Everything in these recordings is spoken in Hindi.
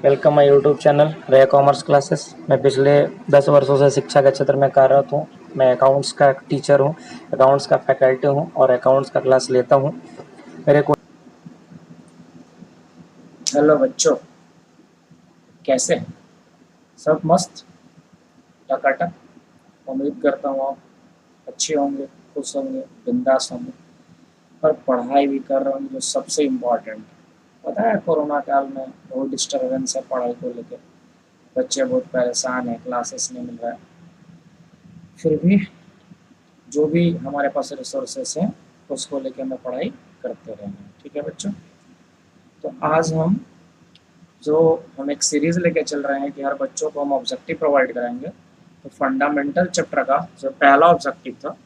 वेलकम माय यूट्यूब चैनल रे कॉमर्स क्लासेस। मैं पिछले 10 वर्षों से शिक्षा के क्षेत्र में कार्यरत हूँ। मैं अकाउंट्स का टीचर हूँ, अकाउंट्स का फैकल्टी हूँ और अकाउंट्स का क्लास लेता हूँ। मेरे को हेलो बच्चों, कैसे हैं? सब मस्त टकाटक। उम्मीद करता हूँ आप अच्छे होंगे, खुश होंगे, बिंदास होंगे और पढ़ाई भी कर रहे होंगे, जो सबसे इम्पोर्टेंट। पता है, कोरोना काल में बहुत डिस्टर्बेंस है पढ़ाई को लेकर। बच्चे बहुत परेशान हैं, क्लासेस नहीं मिल रहा है। फिर भी जो भी हमारे पास रिसोर्सेस हैं उसको लेकर मैं पढ़ाई करते रहेंगे। ठीक है बच्चों, तो आज हम एक सीरीज लेके चल रहे हैं कि हर बच्चों को हम ऑब्जेक्टिव प्रोवाइड कराएंगे। तो फंडामेंटल चैप्टर का जो पहला ऑब्जेक्टिव था,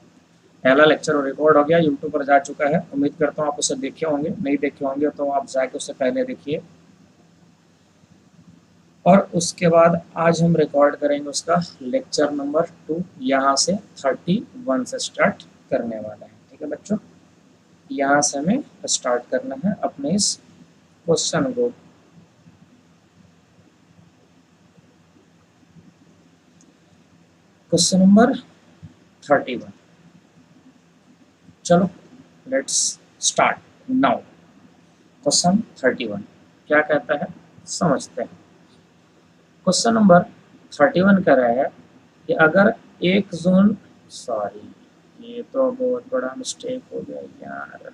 पहला लेक्चर रिकॉर्ड हो गया, यूट्यूब पर जा चुका है। उम्मीद करता हूँ आप उसे देखे होंगे, नहीं देखे होंगे तो आप जाके उससे पहले देखिए। और उसके बाद आज हम रिकॉर्ड करेंगे उसका लेक्चर नंबर 2, यहाँ से 31 से स्टार्ट करने वाला है। ठीक है बच्चों, यहाँ से हमें स्टार्ट करना है अपने इस क्वेश्चन को। क्वेश्चन नंबर 31, चलो लेट्स स्टार्ट नाउ। क्वेश्चन 31 क्या कहता है, समझते हैं। क्वेश्चन नंबर 31 कह रहा है कि अगर 1 जून, सॉरी ये तो बहुत बड़ा मिस्टेक हो गया यार।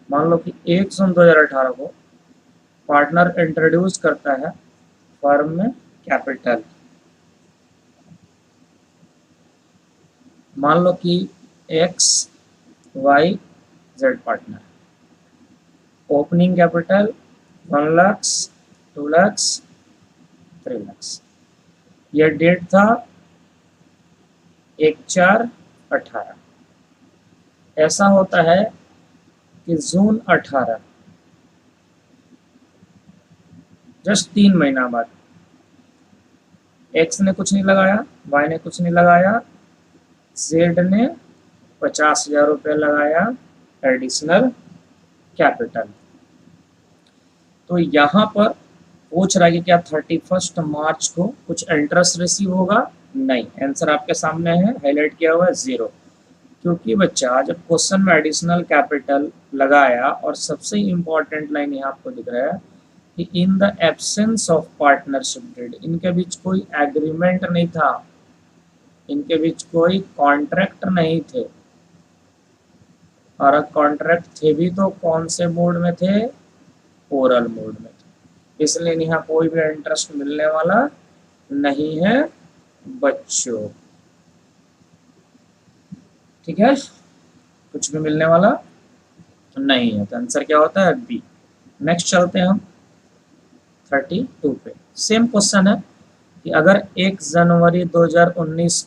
मान लो कि 1 जून 2018 को पार्टनर इंट्रोड्यूस करता है फर्म में कैपिटल। मान लो कि X Y Z partner, opening capital 1 lakh, 2 lakh, 3 lakh. यह डेट था 1/4/18। ऐसा होता है कि जून 18, जस्ट 3 महीना बाद, एक्स ने कुछ नहीं लगाया, वाई ने कुछ नहीं लगाया, जेड ने 50,000 रुपये लगाया एडिशनल कैपिटल। तो यहाँ पर पूछ रहा है कि क्या 31 मार्च को कुछ इंटरेस्ट रिसीव होगा? नहीं, आंसर आपके सामने है, हाईलाइट किया हुआ है 0। क्योंकि बच्चा जब क्वेश्चन में एडिशनल कैपिटल लगाया, और सबसे इंपॉर्टेंट लाइन यहाँ आपको दिख रहा है कि in the absence of partnership deed, इनके बीच कोई एग्रीमेंट नहीं था, इनके बीच कोई कॉन्ट्रैक्ट नहीं थे। और कॉन्ट्रैक्ट थे भी तो कौन से मोड में थे? ओरल मोड में थे। इसलिए यहाँ कोई भी इंटरेस्ट मिलने वाला नहीं है बच्चों। ठीक है, कुछ भी मिलने वाला नहीं है, तो आंसर क्या होता है? बी। नेक्स्ट चलते हैं हम 32 पे। सेम क्वेश्चन है कि अगर 1 जनवरी 2019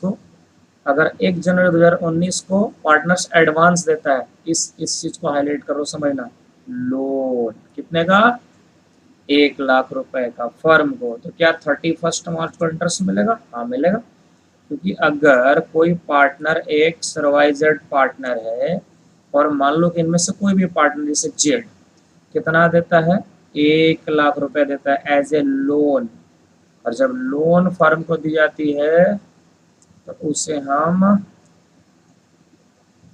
को पार्टनर्स एडवांस देता है, इस चीज को हाईलाइट करो, समझना। लोन कितने का? 1 लाख रुपए का फर्म को। तो क्या 31 मार्च को इंटरेस्ट मिलेगा? हाँ मिलेगा, क्योंकि अगर कोई पार्टनर एक सर्वाइजेड पार्टनर है और मान लो कि इनमें से कोई भी पार्टनर जैसे जेड कितना देता है? 1 लाख रुपए देता है एज ए लोन। और जब लोन फर्म को दी जाती है तो उसे हम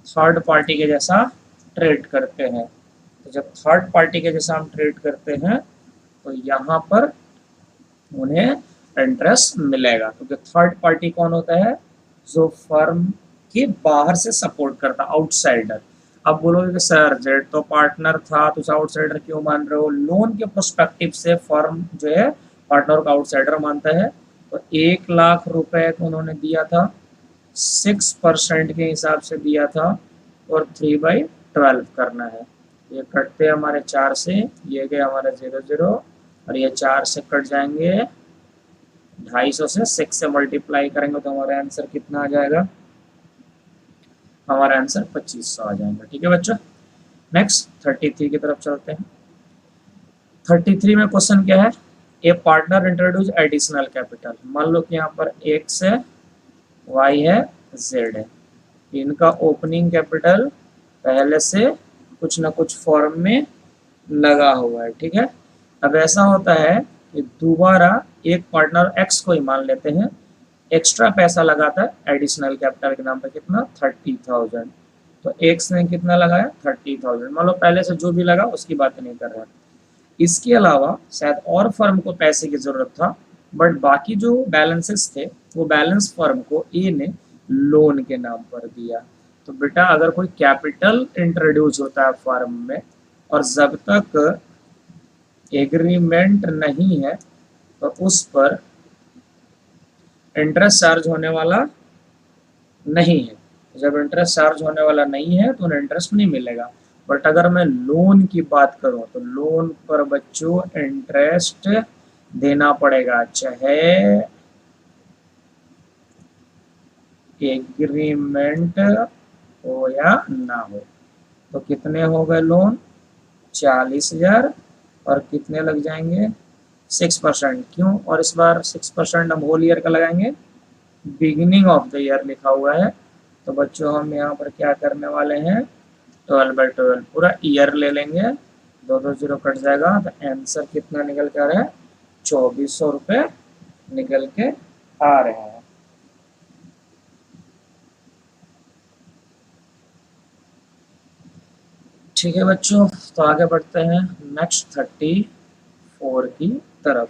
थर्ड पार्टी के जैसा ट्रीट करते हैं। तो जब थर्ड पार्टी के जैसा हम ट्रीट करते हैं तो यहाँ पर उन्हें इंटरेस्ट मिलेगा, क्योंकि थर्ड पार्टी कौन होता है? जो फर्म के बाहर से सपोर्ट करता, आउटसाइडर। अब बोलोगे कि सर जेड तो पार्टनर था, तो आउटसाइडर क्यों मान रहे हो? लोन के प्रोस्पेक्टिव से फर्म जो है पार्टनर को आउटसाइडर मानता है। तो 1 लाख रुपए उन्होंने दिया था, 6% के हिसाब से दिया था, और 3/12 करना है। ये कटते हैं हमारे 4 से, ये गए हमारे 0 और ये 4 से कट जाएंगे 250 से, 6 से मल्टीप्लाई करेंगे तो हमारा आंसर कितना आ जाएगा? हमारा आंसर 2500 आ जाएगा। ठीक है बच्चों, नेक्स्ट 33 की तरफ चलते हैं। 33 में क्वेश्चन क्या है? ए पार्टनर इंट्रोड्यूस एडिशनल कैपिटल। मान लो कि यहाँ पर एक्स है, वाई है, जेड है। इनका ओपनिंग कैपिटल पहले से कुछ ना कुछ फॉर्म में लगा हुआ है, ठीक है। अब ऐसा होता है कि दोबारा एक पार्टनर एक्स को ही मान लेते हैं, एक्स्ट्रा पैसा लगाता है एडिशनल कैपिटल के नाम पर, कितना 30,000। तो एक्स ने कितना लगाया 30,000, मान लो पहले से जो भी लगा उसकी बात नहीं कर रहा। इसके अलावा शायद और फर्म को पैसे की जरूरत था, बट बाकी जो बैलेंसेस थे वो बैलेंस फर्म को ए ने लोन के नाम पर दिया। तो बेटा अगर कोई कैपिटल इंट्रोड्यूस होता है फर्म में और जब तक एग्रीमेंट नहीं है तो उस पर इंटरेस्ट चार्ज होने वाला नहीं है। जब इंटरेस्ट चार्ज होने वाला नहीं है तो इंटरेस्ट नहीं मिलेगा। बट अगर मैं लोन की बात करूं तो लोन पर बच्चों इंटरेस्ट देना पड़ेगा, चाहे एग्रीमेंट हो या ना हो। तो कितने हो गए लोन 40,000 और कितने लग जाएंगे 6%। क्यों, और इस बार 6% हम होल ईयर का लगाएंगे, बिगिनिंग ऑफ द ईयर लिखा हुआ है। तो बच्चों हम यहाँ पर क्या करने वाले हैं 12/12 पूरा ईयर ले लेंगे, 2 जीरो कट जाएगा तो आंसर कितना निकल के आ रहा है 2,400 रुपये निकल के आ रहे हैं। ठीक है बच्चों, तो आगे बढ़ते हैं नेक्स्ट 34 की तरफ।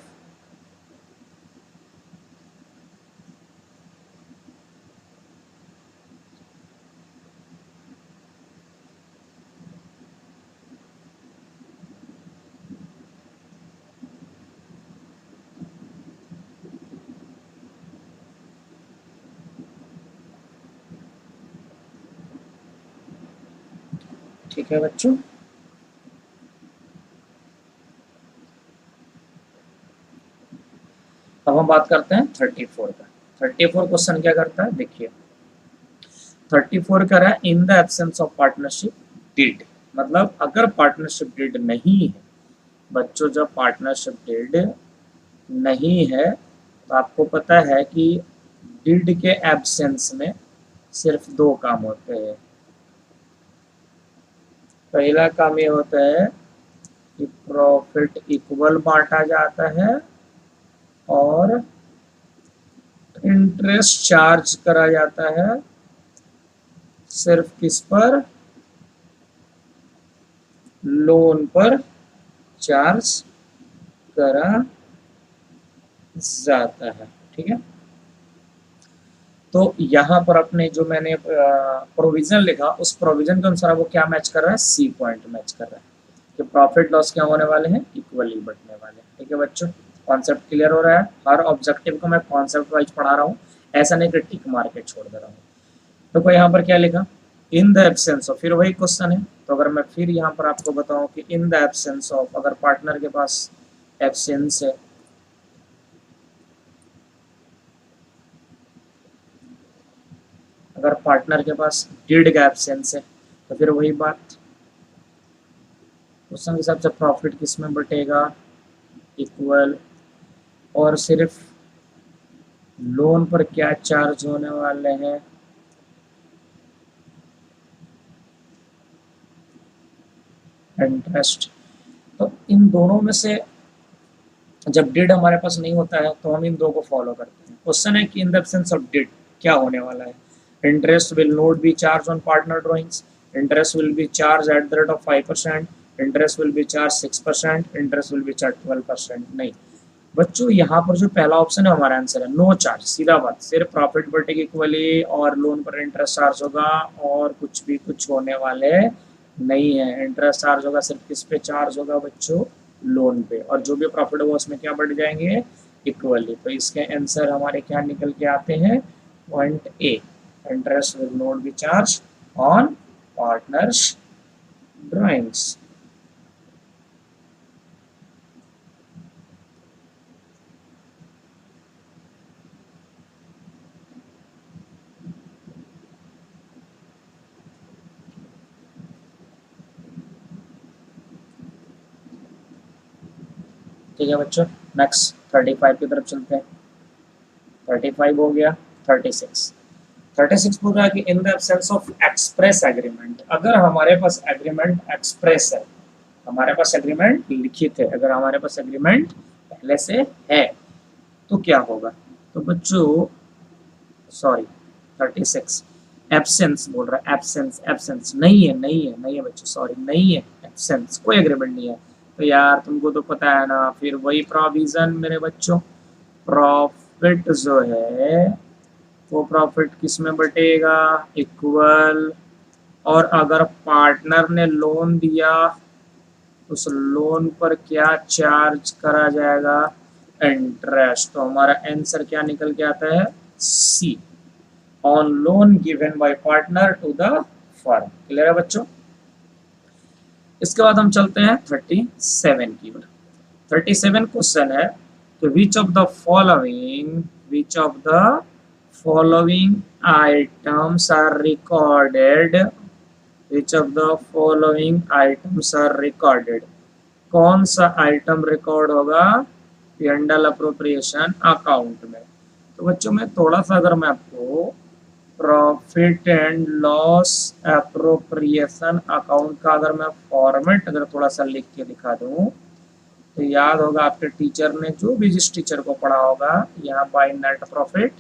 ठीक है बच्चों, अब हम बात करते हैं 34 का। 34 क्वेश्चन क्या करता है देखिए, 34 कर रहा है in the absence of partnership deed. मतलब अगर पार्टनरशिप डीड नहीं है बच्चों, जब पार्टनरशिप डीड नहीं है तो आपको पता है कि डीड के एब्सेंस में सिर्फ 2 काम होते हैं। पहला काम ये होता है कि प्रॉफिट इक्वल बांटा जाता है और इंटरेस्ट चार्ज करा जाता है सिर्फ किस पर, लोन पर चार्ज करा जाता है, ठीक है। तो यहाँ पर अपने जो मैंने प्रोविजन लिखा उस प्रोविजन के अनुसार वो क्या मैच कर रहा है, सी पॉइंट मैच कर रहा है कि प्रॉफिट लॉस क्या होने वाले हैं, इक्वली बंटने वाले हैं। ठीक है बच्चों, कॉन्सेप्ट क्लियर हो रहा है। हर ऑब्जेक्टिव को मैं कॉन्सेप्ट वाइज पढ़ा रहा हूँ, ऐसा नहीं कि टिक मार के छोड़ दे रहा हूँ। तो कोई यहाँ पर क्या लिखा, इन द एब्सेंस ऑफ, फिर वही क्वेश्चन है। तो अगर मैं फिर यहाँ पर आपको बताऊं कि इन द एब्सेंस ऑफ, अगर पार्टनर के पास एब्सेंस है, अगर पार्टनर के पास डीड का एब्सेंस है तो फिर वही बात, क्वेश्चन के हिसाब से प्रॉफिट किस में बटेगा, इक्वल, और सिर्फ लोन पर क्या चार्ज होने वाले हैं, इंटरेस्ट। तो इन दोनों में से जब डिड हमारे पास नहीं होता है तो हम इन दो को फॉलो करते हैं। क्वेश्चन है कि in the absence of did क्या होने वाला है, interest will not be charge on partner drawings, interest will be charge at the rate of 5%, interest will be charge 6%, interest will be charge 12%। नहीं बच्चों, यहाँ पर जो पहला ऑप्शन है हमारा आंसर है नो चार्ज, सीधा बात, सिर्फ प्रॉफिट बटेगी इक्वली और लोन पर इंटरेस्ट चार्ज होगा और कुछ होने वाले नहीं है। इंटरेस्ट चार्ज होगा सिर्फ किस पे चार्ज होगा बच्चों, लोन पे, और जो भी प्रॉफिट होगा उसमें क्या बढ़ जाएंगे, इक्वली। तो इसके आंसर हमारे क्या निकल के आते हैं, point A, interest will not be charge on partners drawings. ठीक है बच्चों, नेक्स्ट 35 की तरफ चलते हैं। 35 हो गया, 36। 36 बोल रहा है कि in the absence of express agreement, अगर हमारे पास एग्रीमेंट एक्सप्रेस है, हमारे पास एग्रीमेंट लिखित है, अगर हमारे पास एग्रीमेंट पहले से है तो क्या होगा। तो बच्चों सॉरी 36 एब्सेंस बोल रहा है, एब्सेंस एब्सेंस नहीं है बच्चों, सॉरी नहीं है एब्सेंस, कोई एग्रीमेंट नहीं है। तो यार तुमको तो पता है ना, फिर वही प्रोविजन मेरे बच्चों, प्रॉफिट जो है वो प्रॉफिट किस में बटेगा, इक्वल, और अगर पार्टनर ने लोन दिया उस लोन पर क्या चार्ज करा जाएगा, इंटरेस्ट। तो हमारा आंसर क्या निकल के आता है, C, on loan given by partner to the firm. Clear है बच्चों। इसके बाद हम चलते हैं 37 की ओर। 37 क्वेश्चन है कि which of the following items are recorded, which of the following items are recorded, कौन सा आइटम रिकॉर्ड होगा P&L अप्रोप्रिएशन अकाउंट में। तो बच्चों में थोड़ा सा अगर मैं आपको profit and loss appropriation account का अगर मैं फॉर्मेट अगर थोड़ा सा लिख के दिखा दूं तो याद होगा आपके टीचर ने, जो भी जिस टीचर को पढ़ा होगा, यहाँ बाय नेट प्रॉफिट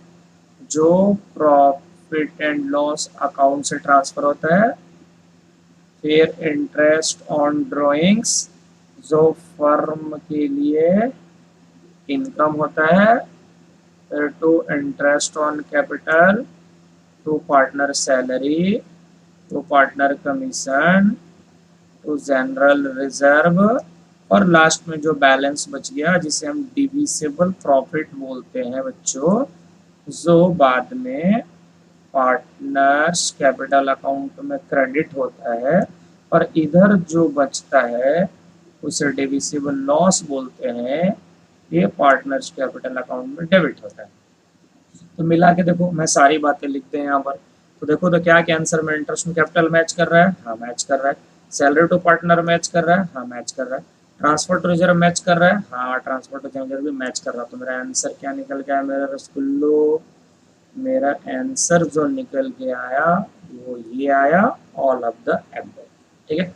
जो प्रॉफिट एंड लॉस अकाउंट से ट्रांसफर होता है, फिर इंटरेस्ट ऑन ड्रॉइंग्स जो फर्म के लिए इनकम होता है, फिर to interest on capital, to partner salary, to partner commission, to general reserve, और लास्ट में जो बैलेंस बच गया जिसे हम डिविजिबल प्रॉफिट बोलते हैं बच्चों, जो बाद में पार्टनर्स कैपिटल अकाउंट में क्रेडिट होता है, और इधर जो बचता है उसे डिविजिबल लॉस बोलते हैं, ये पार्टनर्स कैपिटल अकाउंट में डेबिट होता है। तो मिला के देखो, मैं सारी बातें लिखते हैं यहाँ पर। तो देखो तो क्या क्या आंसर में इंटरेस्ट में कैपिटल मैच कर रहा है, हाँ मैच कर रहा है। सैलरी टू पार्टनर मैच कर रहा है, हाँ मैच कर रहा है। ट्रांसफर टू रिजर्व मैच कर रहा है, हाँ ट्रांसफर टू रिजर्व भी मैच कर रहा है। तो मेरा आंसर क्या निकल गया मेरा रसगुल्लो, मेरा आंसर जो निकल के आया वो ये आया, ऑल ऑफ द एबव। ठीक है।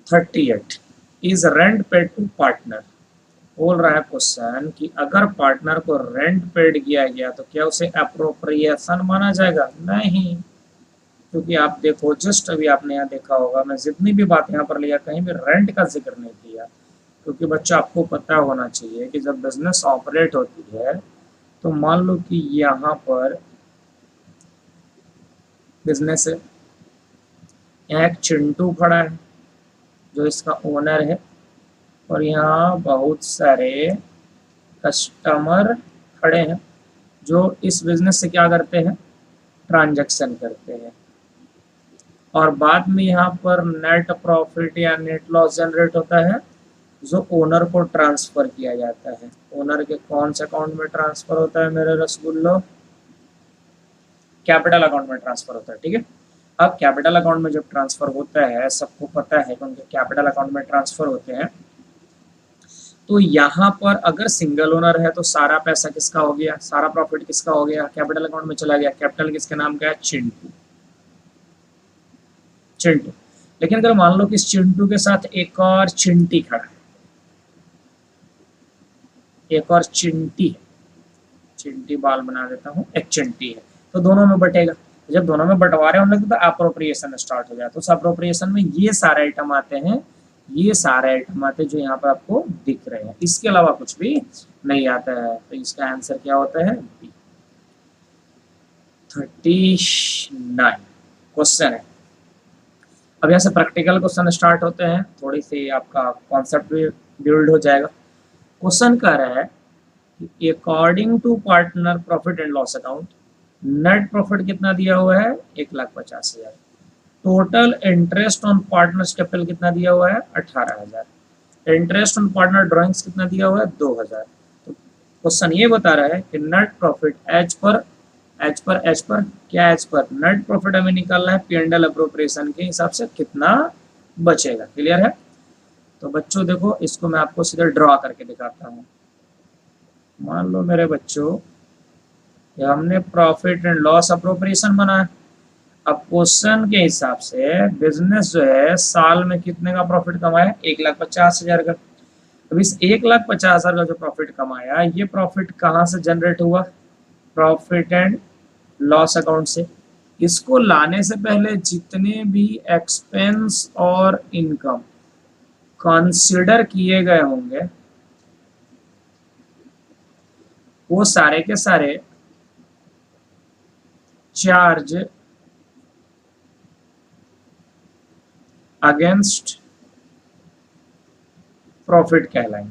38 is rent paid to partner, बोल रहा है क्वेश्चन कि अगर पार्टनर को रेंट पेड किया गया तो क्या उसे अप्रोप्रिएशन माना जाएगा, नहीं, क्योंकि आप देखो जस्ट अभी आपने यहाँ देखा होगा, मैं जितनी भी बात यहाँ पर लिया कहीं भी रेंट का जिक्र नहीं किया, क्योंकि बच्चा आपको पता होना चाहिए कि जब बिजनेस ऑपरेट होती है तो मान लो कि यहाँ पर बिजनेस है, यहाँ एक चिंटू खड़ा है जो इसका ओनर है, और यहाँ बहुत सारे कस्टमर खड़े हैं जो इस बिजनेस से क्या करते हैं, ट्रांजैक्शन करते हैं, और बाद में यहाँ पर नेट प्रॉफिट या नेट लॉस जनरेट होता है जो ओनर को ट्रांसफर किया जाता है। ओनर के कौन से अकाउंट में ट्रांसफर होता है मेरे रसगुल्लो, कैपिटल अकाउंट में ट्रांसफर होता है। ठीक है। अब कैपिटल अकाउंट में जब ट्रांसफर होता है, सबको पता है कि उनके कैपिटल अकाउंट में ट्रांसफर होते हैं, तो यहाँ पर अगर सिंगल ओनर है तो सारा पैसा किसका हो गया, सारा प्रॉफिट किसका हो गया, कैपिटल अकाउंट में चला गया। कैपिटल किसके नाम का है, चिंटू, चिंटू। लेकिन अगर मान लो कि इस चिंटू के साथ एक और चिंटी खड़ा है, एक और चिंटी है, चिंटी बाल बना देता हूँ, एक चिंटी है, तो दोनों में बटेगा। जब दोनों में बंटवारे होने लगते तो अप्रोप्रिएशन स्टार्ट हो जाए। तो उस अप्रोप्रिएशन में ये सारे आइटम आते हैं, ये सारे आइटम आते हैं जो यहाँ पर आपको दिख रहे हैं, इसके अलावा कुछ भी नहीं आता है। तो इसका आंसर क्या होता है, बी। 39 क्वेश्चन है। अब यहाँ से प्रैक्टिकल क्वेश्चन स्टार्ट होते हैं, थोड़ी सी आपका कॉन्सेप्ट भी बिल्ड हो जाएगा। क्वेश्चन कह रहा है कि according to partner profit and loss account net profit कितना दिया हुआ है, 1,50,000। Total interest on partners capital कितना दिया हुआ है, 18,000। इंटरेस्ट ऑन पार्टनर ड्रॉइंग्स कितना दिया हुआ है, 2,000। तो क्वेश्चन ये बता रहा है कि नेट प्रॉफिट एज पर क्या, एज पर नेट प्रॉफिट हमें निकालना है P&L अप्रोप्रिएशन के हिसाब से कितना बचेगा। क्लियर है। तो बच्चों देखो, इसको मैं आपको सीधे ड्रॉ करके दिखाता हूँ। मान लो मेरे बच्चों ये हमने प्रॉफिट एंड लॉस अप्रोप्रिएशन बनाया। अब क्वेश्चन के हिसाब से बिजनेस जो है साल में कितने का प्रॉफिट कमाया, 1,50,000 का। अब इस 1,50,000 का जो प्रॉफिट कमाया, ये प्रॉफिट कहाँ से जनरेट हुआ, प्रॉफिट एंड लॉस अकाउंट से। इसको लाने से पहले जितने भी एक्सपेंस और इनकम कंसिडर किए गए होंगे, वो सारे के सारे चार्ज अगेंस्ट प्रॉफिट कहलाएंगे।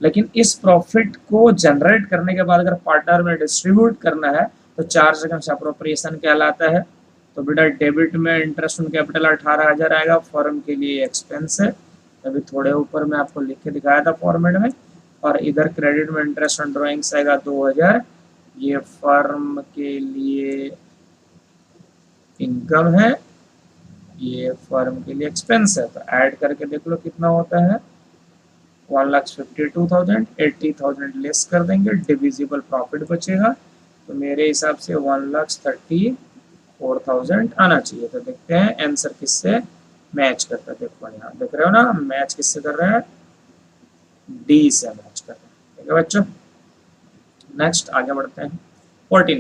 लेकिन इस प्रॉफिट को जनरेट करने के बाद अगर पार्टनर में डिस्ट्रीब्यूट करना है तो चार्ज अगेंस्ट अप्रोप्रिएशन कहलाता है। तो बेटा डेबिट में इंटरेस्ट ऑन कैपिटल 18,000 आएगा, फर्म के लिए एक्सपेंस है, अभी थोड़े ऊपर में आपको लिख के दिखाया था फॉर्मेट में। और इधर क्रेडिट में इंटरेस्ट ऑन ड्रॉइंग्स आएगा 2,000, ये फर्म के लिए इनकम है, ये फर्म के लिए एक्सपेंस है। तो ऐड करके देख लो कितना होता है, 1,52,000, 80,000 लेस कर देंगे, डिविजिबल प्रॉफिट बचेगा। तो मेरे हिसाब से 1,34,000 आना चाहिए। तो देखते हैं आंसर किससे मैच करता है। देखो यहाँ देख रहे हो ना, मैच किससे कर रहे हैं, डी से मैच कर रहे हैं। ठीक है बच्चों, नेक्स्ट आगे बढ़ते हैं। 40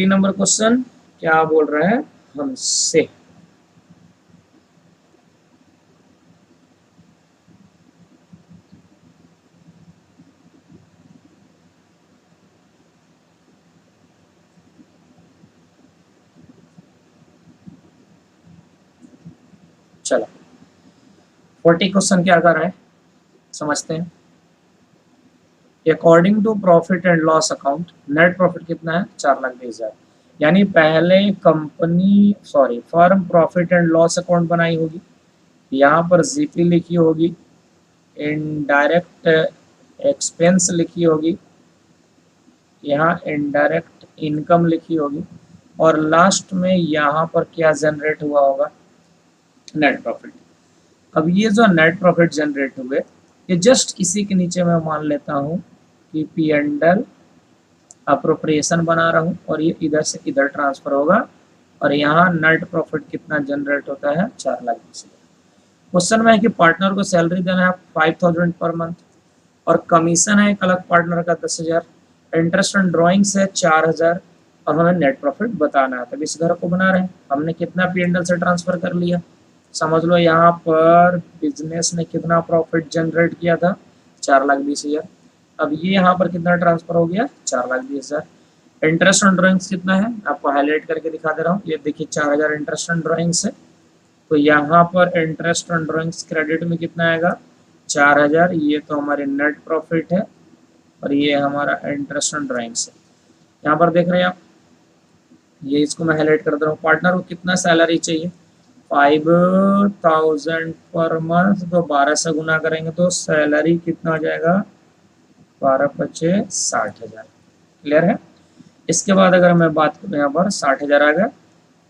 नंबर क्वेश्चन क्या बोल रहे हैं हमसे, चलो 40 क्वेश्चन क्या कर रहा है समझते हैं। According to profit and loss account, net profit कितना है, 4,20,000। यानी पहले firm profit and loss account बनाई होगी, यहाँ पर जीपी लिखी होगी, इनडायरेक्ट एक्सपेंस लिखी होगी, यहाँ इनडायरेक्ट इनकम लिखी होगी, और लास्ट में यहाँ पर क्या जनरेट हुआ होगा, नेट प्रॉफिट। अब ये जो नेट प्रॉफिट जनरेट हुए, ये जस्ट इसी के नीचे मैं मान लेता हूँ कि पी एंड एल अप्रोप्रिएशन बना रहा हूँ, और ये इधर से इधर ट्रांसफर होगा, और यहाँ नेट प्रॉफिट कितना जनरेट होता है, 4,20,000। क्वेश्चन में है कि पार्टनर को सैलरी देना है 5,000 पर मंथ, और कमीशन है एक अलग पार्टनर का 10,000, इंटरेस्ट ऑन ड्रॉइंग्स है 4,000, और हमें नेट प्रॉफिट बताना है। तब इस घर को बना रहे हैं, हमने कितना पी एंड एल से ट्रांसफर कर लिया, समझ लो यहाँ पर बिजनेस ने कितना प्रॉफिट जनरेट किया था, 4,20,000। अब ये यहाँ पर कितना ट्रांसफर हो गया, 4,20,000। इंटरेस्ट ऑन ड्रॉइंग्स कितना है, आपको हाईलाइट करके दिखा दे रहा हूँ, ये देखिए 4,000 इंटरेस्ट ऑन ड्रॉइंग्स है। तो यहाँ पर इंटरेस्ट ऑन ड्रॉइंग्स क्रेडिट में कितना आएगा, 4,000। ये तो हमारी नेट प्रॉफिट है, और ये हमारा इंटरेस्ट ऑन ड्रॉइंग्स है। यहाँ पर देख रहे हैं आप, ये इसको मैं हाईलाइट कर दे रहा हूँ। पार्टनर को कितना सैलरी चाहिए, 5,000 पर मंथ, तो 12 से गुना करेंगे तो सैलरी कितना आ जाएगा, 12×5 = 60,000। क्लियर है। इसके बाद अगर मैं बात करूँ, यहाँ पर 60,000 आ गया।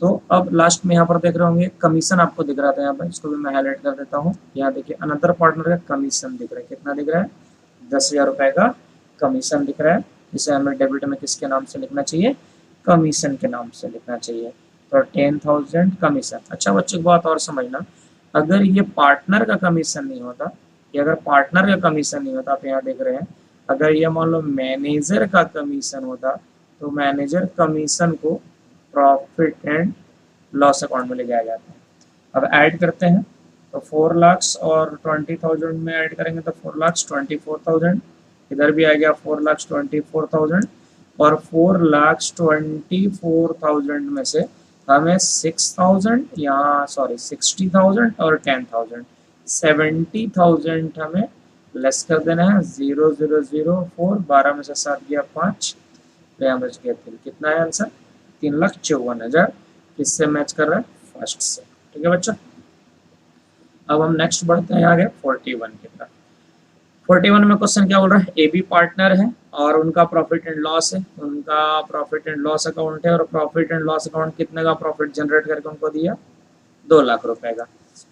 तो अब लास्ट में यहाँ पर देख रहे होंगे कमीशन आपको दिख रहा था, यहाँ पर इसको भी मैं हाईलाइट कर देता हूँ। यहाँ देखिए अनदर पार्टनर का कमीशन दिख रहा है, कितना दिख रहा है, 10,000 रुपए का कमीशन दिख रहा है। इसे हमें डेबिट में किसके नाम से लिखना चाहिए, कमीशन के नाम से लिखना चाहिए। तो 10,000 कमीशन। अच्छा बच्चों की बात और समझना, अगर ये पार्टनर का कमीशन नहीं होता, ये अगर पार्टनर का कमीशन नहीं होता, आप यहाँ देख रहे हैं, अगर ये मान लो मैनेजर का कमीशन होता, तो मैनेजर कमीशन को प्रॉफिट एंड लॉस अकाउंट में ले जाया जाता है। अब ऐड करते हैं, तो 4 लाख और 20,000 में ऐड करेंगे तो 4,24,000, इधर भी आ गया 4,24,000, और 4,24,000 में से हमें 6,000 यहाँ 60,000 और 10,000 70,000 हमें लेस कर देना है। 0,004, 12 में से 7 गया 5, तो यहाँ बच गया 3। कितना है आंसर, 3,54,000। किससे मैच कर रहा है, फर्स्ट से। ठीक है बच्चों, अब हम नेक्स्ट बढ़ते हैं आगे 41 की तरफ। 41 में क्वेश्चन क्या बोल रहा है, ए बी पार्टनर है और उनका प्रॉफिट एंड लॉस है, उनका प्रॉफिट एंड लॉस अकाउंट है, और प्रॉफिट एंड लॉस अकाउंट कितने का प्रॉफिट जनरेट करके उनको दिया, 2 लाख रुपए का।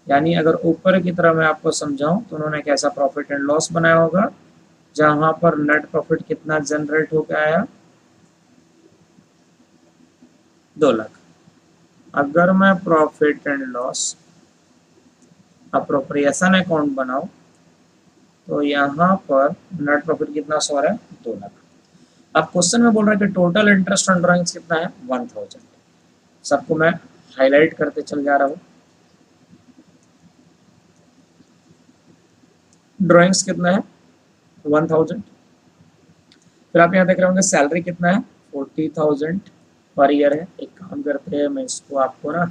यानी अगर ऊपर की तरह मैं आपको समझाऊं तो उन्होंने कैसा प्रॉफिट एंड लॉस बनाया होगा, जहां पर नेट प्रॉफिट कितना जनरेट होकर आया, 2 लाख। अगर मैं profit and loss appropriation account बनाऊं तो यहाँ पर नेट प्रॉफिट कितना सो रहा है, 2 लाख। अब क्वेश्चन में बोल रहा है कि टोटल इंटरेस्ट ऑन ड्राइंग्स कितना है, 1000। सबको मैं हाईलाइट करते चल जा रहा हूँ। ड्राइंग्स कितना है, 1000। फिर आप यहाँ देख रहे होंगे सैलरी कितना है, 40,000 पर ईयर है। एक काम करते हैं, मैं इसको आपको ना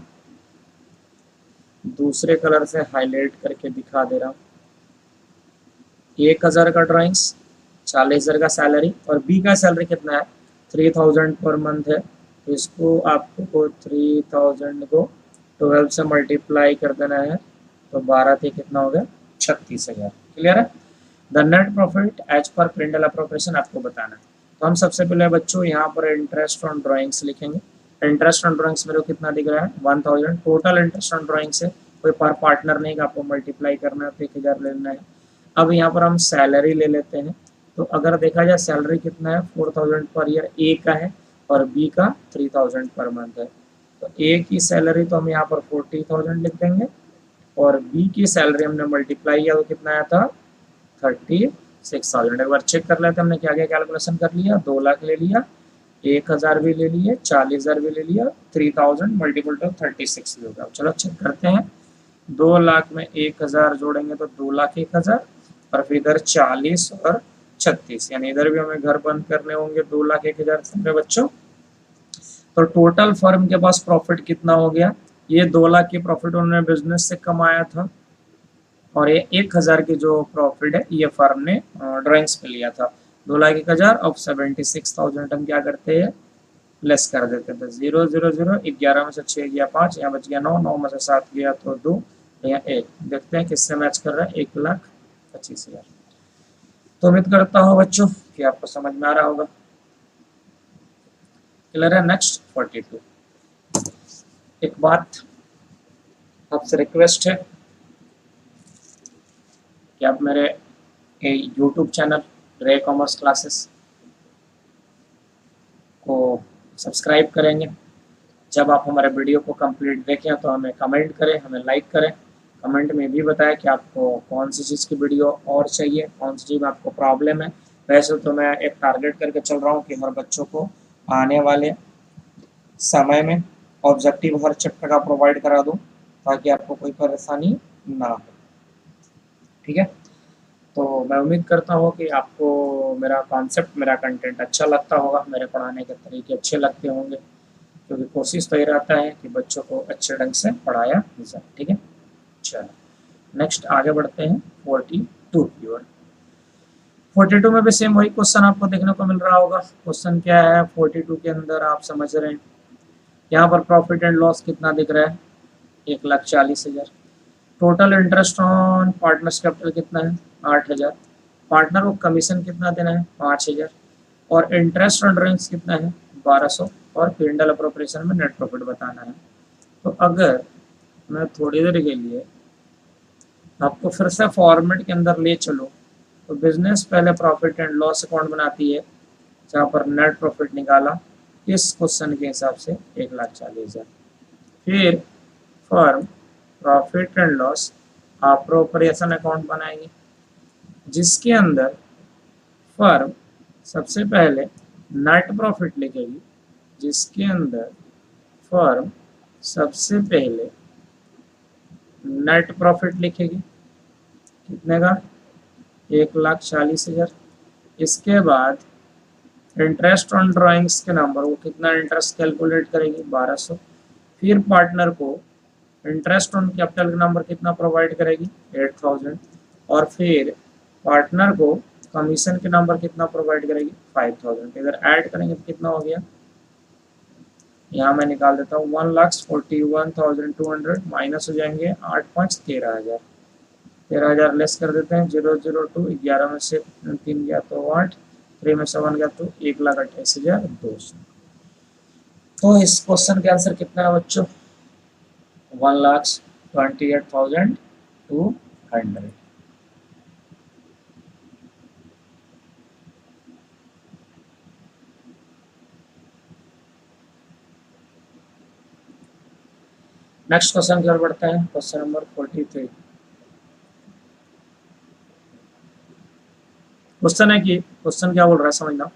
दूसरे कलर से हाईलाइट करके दिखा दे रहा हूँ। 1000 का ड्राइंग्स, 40,000 का सैलरी, और बी का सैलरी कितना है, 3000 पर मंथ है। तो इसको आपको 3000 को 12 से मल्टीप्लाई कर देना है, तो 12 थे कितना हो गया, 36,000। क्लियर है। The net profit as per प्रिंटल appropriation आपको बताना है। तो हम सबसे पहले बच्चों यहाँ पर इंटरेस्ट ऑन ड्राइंग्स लिखेंगे। इंटरेस्ट ऑन ड्राइंग्स मेरे को कितना दिख रहा है, 1000। टोटल इंटरेस्ट ऑन ड्राइंग्स है, कोई पर पार्टनर नहीं, आपको मल्टीप्लाई करना है तो 1000 लेना है। अब यहाँ पर हम सैलरी ले लेते हैं। तो अगर देखा जाए सैलरी कितना है, 4000 पर ईयर ए का है, और बी का 3000 पर मंथ है। तो ए की सैलरी तो हम यहाँ पर 40,000 लिख देंगे, और बी की सैलरी हमने मल्टीप्लाई किया तो कितना आया था, 36,000। एक बार चेक कर लेते हैं हमने क्या क्या कैलकुलेशन कर लिया। 2 लाख ले लिया, 1000 भी ले लिए, 40,000 भी ले लिया, 3000 मल्टीपल टू 36 होगा। चलो चेक करते हैं। 2 लाख में 1000 जोड़ेंगे तो 2 लाख 1000, और फिर इधर 40 और 36, यानी इधर भी हमें घर बंद करने होंगे 2 लाख 1000 मेरे बच्चों। तो टोटल फर्म के पास प्रॉफिट कितना हो गया, ये 2 लाख की प्रॉफिट उन्होंने बिजनेस से कमाया था, और ये 1000 की जो प्रॉफिट है ये फर्म ने ड्राइंग्स पे लिया था। 2 लाख 1000 और 76,000 हम क्या करते हैं, लेस कर देते थे। 0 0 0, 11 में से 6 गया 5, यहाँ बच गया 9, 9 में से 7 गया तो 2, यहाँ 1। देखते हैं किससे मैच कर रहा है, 1,25,000। तो उम्मीद करता हूँ बच्चों कि आपको समझ में आ रहा होगा। क्लियर है। नेक्स्ट 42। एक बात आपसे रिक्वेस्ट है कि आप मेरे यूट्यूब चैनल रे कॉमर्स क्लासेस को सब्सक्राइब करेंगे। जब आप हमारे वीडियो को कंप्लीट देखें तो हमें कमेंट करें, हमें लाइक करें। कमेंट में भी बताएं कि आपको कौन सी चीज़ की वीडियो और चाहिए, कौन सी चीज़ में आपको प्रॉब्लम है। वैसे तो मैं एक टारगेट करके चल रहा हूँ कि हर बच्चों को आने वाले समय में ऑब्जेक्टिव हर चैप्टर का प्रोवाइड करा दूँ, ताकि आपको कोई परेशानी ना हो। ठीक है। तो मैं उम्मीद करता हूँ कि आपको मेरा कॉन्सेप्ट, मेरा कंटेंट अच्छा लगता होगा, मेरे पढ़ाने के तरीके अच्छे लगते होंगे, क्योंकि कोशिश तो ये रहता है कि बच्चों को अच्छे ढंग से पढ़ाया जाए। ठीक है। चलो नेक्स्ट आगे बढ़ते हैं 42 की ओर। 42 में भी सेम वही क्वेश्चन आपको देखने को मिल रहा होगा। क्वेश्चन क्या है 42 के अंदर, आप समझ रहे हैं। यहाँ पर प्रॉफिट एंड लॉस कितना दिख रहा है, 1,40,000। Total interest on partners capital कितना है, 8,000। पार्टनर को कमीशन कितना देना है, 5,000। और इंटरेस्ट ऑन ड्राइंग्स कितना है, 1200। और पिंडल अप्रोप्रिएशन में नेट प्रॉफिट बताना है। तो अगर मैं थोड़ी देर के लिए आपको फिर से फॉर्मेट के अंदर ले चलो, तो बिजनेस पहले प्रॉफिट एंड लॉस अकाउंट बनाती है, जहाँ पर नेट प्रॉफिट निकाला इस क्वेश्चन के हिसाब से 1,40,000। फिर firm profit and loss appropriation account बनाएगी, जिसके अंदर फर्म सबसे पहले नेट प्रॉफिट लिखेगी, जिसके अंदर फर्म सबसे पहले नेट प्रॉफिट लिखेगी, कितने का, 1,40,000। इसके बाद इंटरेस्ट ऑन ड्राइंग्स के नंबर, वो कितना इंटरेस्ट कैलकुलेट करेगी, 1200। फिर पार्टनर को इंटरेस्ट ऑन कैपिटल का नंबर कितना प्रोवाइड करेगी, 8,000। और फिर पार्टनर को कमीशन के नंबर कितना प्रोवाइड करेगी, 5,000। इधर ऐड करेंगे तो कितना हो गया, यहाँ मैं निकाल देता हूँ, 1,41,200 माइनस हो जाएंगे 8 5 13,000। 13,000 लेस कर देते हैं, 002, 11 में से 3 गया तो 8, 3 में से 1 गया तो 1,28,200। तो इस क्वेश्चन के आंसर कितना है बच्चों, 1,28,200। नेक्स्ट क्वेश्चन की ओर बढ़ते हैं, क्वेश्चन नंबर 43। क्वेश्चन है कि क्वेश्चन क्या बोल रहा है समझना।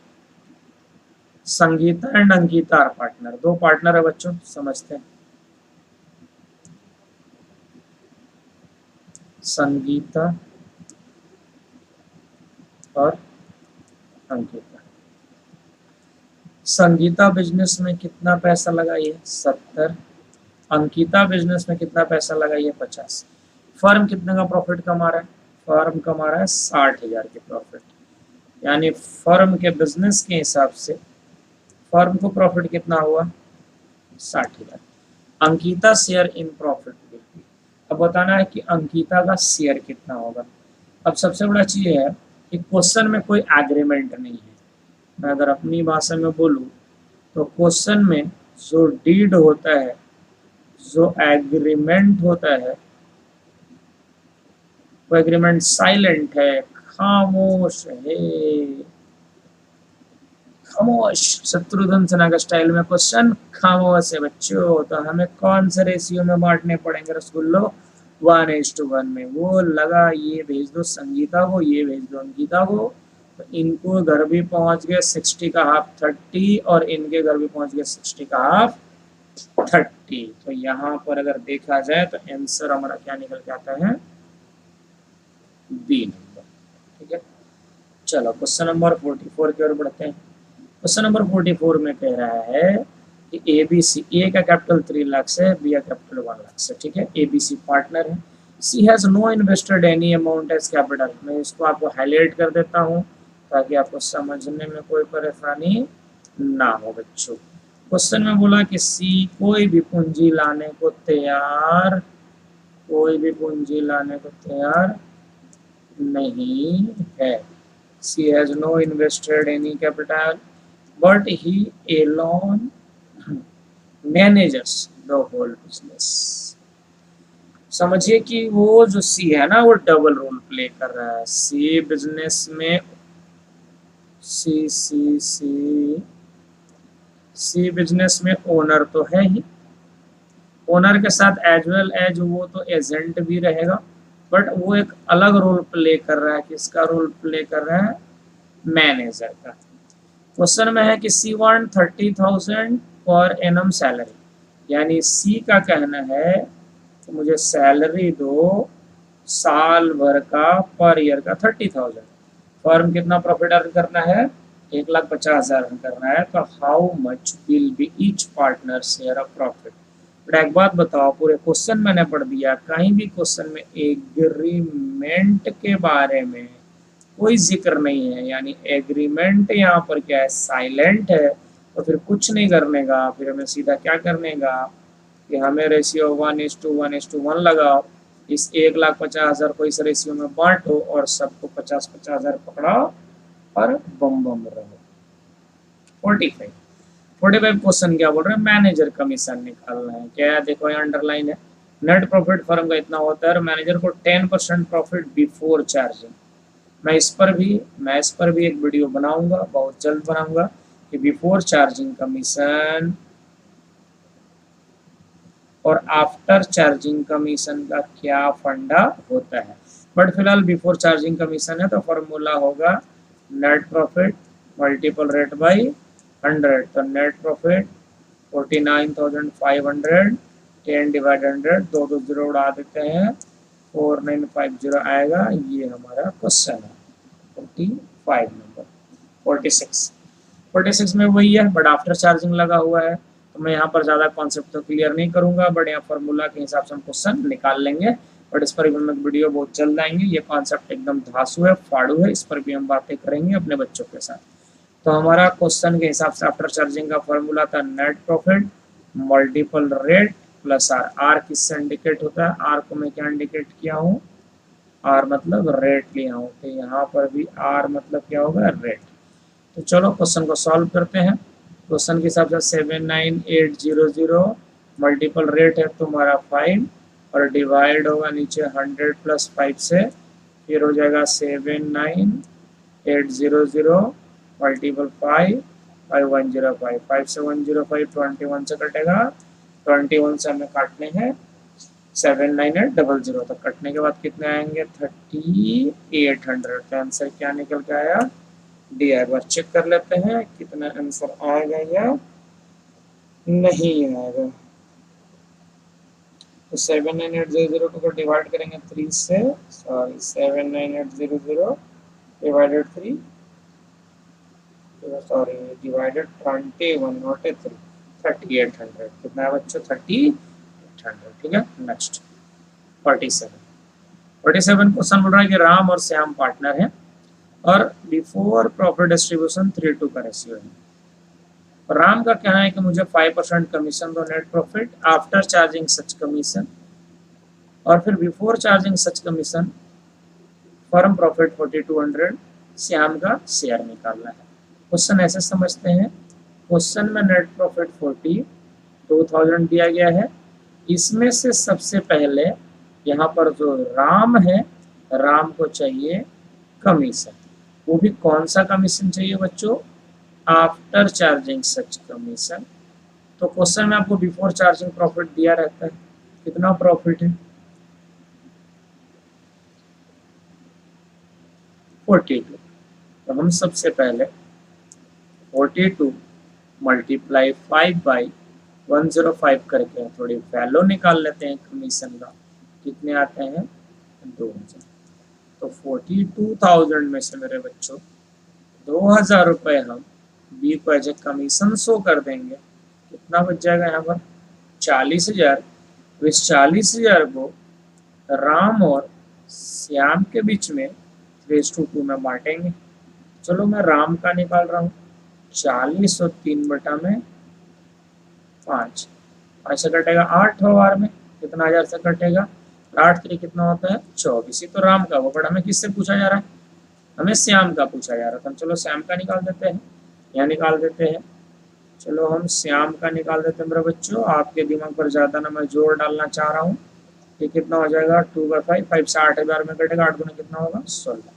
Sangeeta and Ankita are partner, दो पार्टनर है बच्चों, समझते हैं। संगीता और अंकिता। संगीता बिजनेस में कितना पैसा लगाई है? 70। अंकिता बिजनेस में कितना पैसा लगाई है? 50। फर्म कितने का प्रॉफिट कमा रहा है? फर्म कमा रहा है 60,000 के प्रॉफिट। यानी फर्म के बिजनेस के हिसाब से फर्म को प्रॉफिट कितना हुआ? 60,000। Ankita share in profit will be. अब बताना है कि अंकिता का शेयर कितना होगा। अब सबसे बड़ा चीज है कि क्वेश्चन में कोई एग्रीमेंट नहीं है। मैं अगर अपनी भाषा में बोलूं तो क्वेश्चन में जो डीड होता है, जो एग्रीमेंट होता है, वो एग्रीमेंट साइलेंट है, खामोश है। खामोश, शत्रुघ्न सिन्हा का स्टाइल में क्वेश्चन खामोश है बच्चों। तो हमें कौन से रेशियो में बांटने पड़ेंगे रसगुल्लो? 1:1 में। वो लगा ये भेज दो संगीता को, ये भेज दो अंकिता को, तो इनको घर भी पहुंच गए 60 का हाफ 30, और इनके घर भी पहुंच गए 60 का हाफ 30। तो यहाँ पर अगर देखा जाए तो आंसर हमारा क्या निकल के आता है? B number. ठीक है, चलो क्वेश्चन नंबर 44 की ओर बढ़ते हैं। क्वेश्चन नंबर 44 में कह रहा है कि ABC, ए का कैपिटल 3 लाख से, बी का कैपिटल 1 लाख से। ठीक है, ABC पार्टनर है। C has no invested any amount as capital. मैं इसको आपको हाईलाइट कर देता हूँ ताकि आपको समझने में कोई परेशानी ना हो बच्चों। क्वेश्चन में बोला कि सी कोई भी पूंजी लाने को तैयार, कोई भी पूंजी लाने को तैयार नहीं है। C has no invested any capital but he alone manages the whole business। समझिए कि वो जो सी है ना, वो डबल रोल प्ले कर रहा है। सी बिजनेस में सी बिजनेस में ओनर तो है ही, ओनर के साथ एज वेल एज वो तो एजेंट भी रहेगा, बट वो एक अलग रोल प्ले कर रहा है। किसका रोल प्ले कर रहा है? मैनेजर का। क्वेश्चन में है कि सी वांट 30,000 पर एनम सैलरी, यानी सी का कहना है कि मुझे सैलरी दो साल भर का, पर ईयर का 30,000। फर्म कितना प्रॉफिट अर्न करना है? 1,50,000 अर्न करना है। तो how much will be each partner share of profit. But एक बात बताओ, पूरे क्वेश्चन मैंने पढ़ दिया, कहीं भी क्वेश्चन में एग्रीमेंट के बारे में कोई जिक्र नहीं है। यानी एग्रीमेंट यहाँ पर क्या है? साइलेंट है। तो फिर कुछ नहीं करने का, फिर हमें सीधा क्या करने का कि हमें रेशियो 1:1 लगाओ, इस 1,50,000 को इस रेशियो में बांटो और सबको 50,000 पकड़ाओ और बम बम रहो। 45 क्वेश्चन क्या बोल रहे हैं? मैनेजर कमीशन निकालना है। क्या है? देखो यहाँ अंडरलाइन है। नेट प्रॉफिट फर्म का इतना होता है और मैनेजर को 10% प्रॉफिट बिफोर चार्जिंग। मैं इस पर भी एक वीडियो बनाऊंगा, बहुत जल्द बनाऊंगा, कि बिफोर चार्जिंग कमीशन और आफ्टर चार्जिंग कमीशन का क्या फंडा होता है। बट फिलहाल बिफोर चार्जिंग कमीशन है, तो फॉर्मूला होगा net profit multiple rate by 100। तो नेट प्रॉफिट 49,500, 10 डिवाइड 100, दो 0 उड़ा देते हैं, 4950 आएगा। ये हमारा क्वेश्चन है 45 नंबर। 46 में वही है, बट आफ्टर चार्जिंग लगा हुआ है। तो मैं यहाँ पर ज़्यादा कॉन्सेप्ट तो क्लियर नहीं करूँगा, बट यहाँ फार्मूला के हिसाब से हम क्वेश्चन निकाल लेंगे। बट इस पर भी हम वीडियो बहुत जल्द आएंगे। ये कॉन्सेप्ट एकदम धांसू है, फाड़ू है, इस पर भी हम बातें करेंगे अपने बच्चों के साथ। तो हमारा क्वेश्चन के हिसाब से आफ्टर चार्जिंग का फॉर्मूला था net profit multiple rate plus R. R किससे इंडिकेट होता है? आर को मैं क्या इंडिकेट किया हूँ? आर मतलब रेट लिया हूँ। तो यहाँ पर भी आर मतलब क्या होगा? रेट। तो चलो क्वेश्चन को सॉल्व करते हैं। क्वेश्चन के हिसाब से 79800 मल्टीपल रेट है तुम्हारा 5 और डिवाइड होगा नीचे 100 + 5 से, फिर हो जाएगा 79800 मल्टीपल 5 105। 5 से 105 21 से कटेगा 21 से हमें काटने हैं 79800 तक। कटने के बाद कितने आएंगे 3800। तो आंसर क्या निकल के आया डी। एक बार चेक कर लेते हैं कितना आंसर आएगा या नहीं आएगा। तो 79800 को डिवाइड करेंगे 3 से, sorry 79800 divided 3, sorry divided 21 not 3, 3800। कितना है बच्चों 3800। ठीक है, नेक्स्ट 47 क्वेश्चन बोल रहा है कि राम और श्याम पार्टनर हैं और बिफोर प्रॉफिट डिस्ट्रीब्यूशन 3:2 का रेशियो है। राम का कहना है कि मुझे 5% कमीशन दो नेट प्रॉफिट आफ्टर चार्जिंग सच कमीशन, और फिर बिफोर चार्जिंग सच कमीशन फर्म प्रॉफिट 4200 श्याम का शेयर निकालना है। क्वेश्चन ऐसे समझते हैं, क्वेश्चन में नेट प्रॉफिट 42,000 दिया गया है, इसमें से सबसे पहले यहाँ पर जो राम है, राम को चाहिए कमीशन, वो भी कौन सा कमीशन चाहिए बच्चों, आफ्टर चार्जिंग सच कमीशन। तो क्वेश्चन में आपको बिफोर चार्जिंग प्रॉफिट दिया रहता है, कितना प्रॉफिट है 42। तो हम सबसे पहले 42 मल्टीप्लाई 5/105 करके थोड़ी वैल्यू निकाल लेते हैं कमीशन का, कितने आते हैं 2000। तो 42,000 में से मेरे बच्चों 2000 रुपये हम बी को एज ए कमीशन शो कर देंगे। कितना बच जाएगा यहाँ पर 40,000। तो इस 40,000 को राम और श्याम के बीच में 3:2 में बांटेंगे। चलो मैं राम का निकाल रहा हूँ, 40 और 3/5, 5 से कटेगा 8 बार में, कितना 1000 से कटेगा 8 3 कितना होता है 24। ही तो राम का, वो बड़ा हमें किससे पूछा जा रहा है, हमें श्याम का पूछा जा रहा था। चलो श्याम का निकाल देते हैं, यहाँ निकाल देते हैं। चलो हम श्याम का निकाल देते हैं मेरे बच्चों, आपके दिमाग पर ज़्यादा ना मैं जोर डालना चाह रहा हूँ। ये कितना हो जाएगा 2/5, 5 से 8,000 में कटेगा, 8 गुना कितना होगा 16।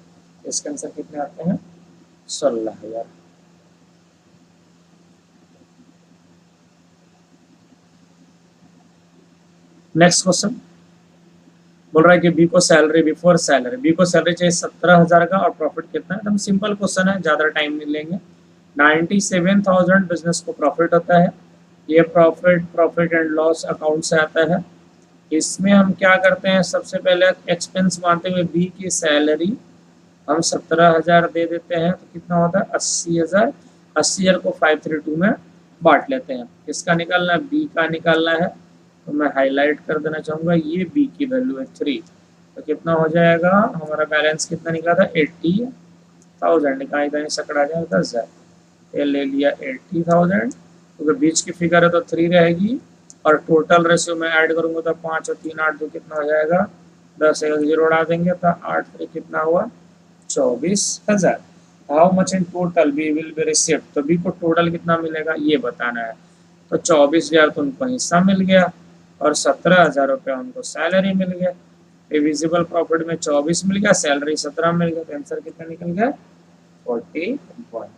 इसके आंसर कितने आते हैं 16,000। नेक्स्ट क्वेश्चन बोल रहा है कि बी को सैलरी बिफोर सैलरी, बी को सैलरी चाहिए 17,000 का और प्रॉफिट कितना है। एकदम सिंपल क्वेश्चन है, ज़्यादा टाइम नहीं लेंगे। 97,000 बिजनेस को प्रॉफिट होता है, ये प्रॉफिट एंड लॉस अकाउंट से आता है। इसमें हम क्या करते हैं, सबसे पहले एक्सपेंस मानते हुए बी की सैलरी हम 17,000 दे देते हैं, तो कितना होता है 80,000। 80,000 को 532 में बांट लेते हैं। किसका निकालना है, बी का निकालना है। तो मैं हाईलाइट कर देना चाहूँगा, ये बी की वैल्यू है 3। तो कितना हो जाएगा, हमारा बैलेंस कितना निकला था 80,000, निकाल इधर सकड़ा जाए 10,000, ये ले लिया 80,000, क्योंकि बीच की फिगर है तो 3 रहेगी, और टोटल रेशियो में ऐड करूँगा तो 5 और 3 8 2 कितना हो जाएगा 10, 1 0 उड़ा देंगे तो 8 3 कितना हुआ 24,000। How much in total B will be received, तो बी को टोटल कितना मिलेगा ये बताना है। तो 24,000 तो उनको हिस्सा मिल गया और 17,000 रुपये उनको सैलरी मिल गया। डिविजिबल प्रॉफिट में 24 मिल गया, सैलरी 17 मिल गया, तो आंसर कितना निकल गया 41।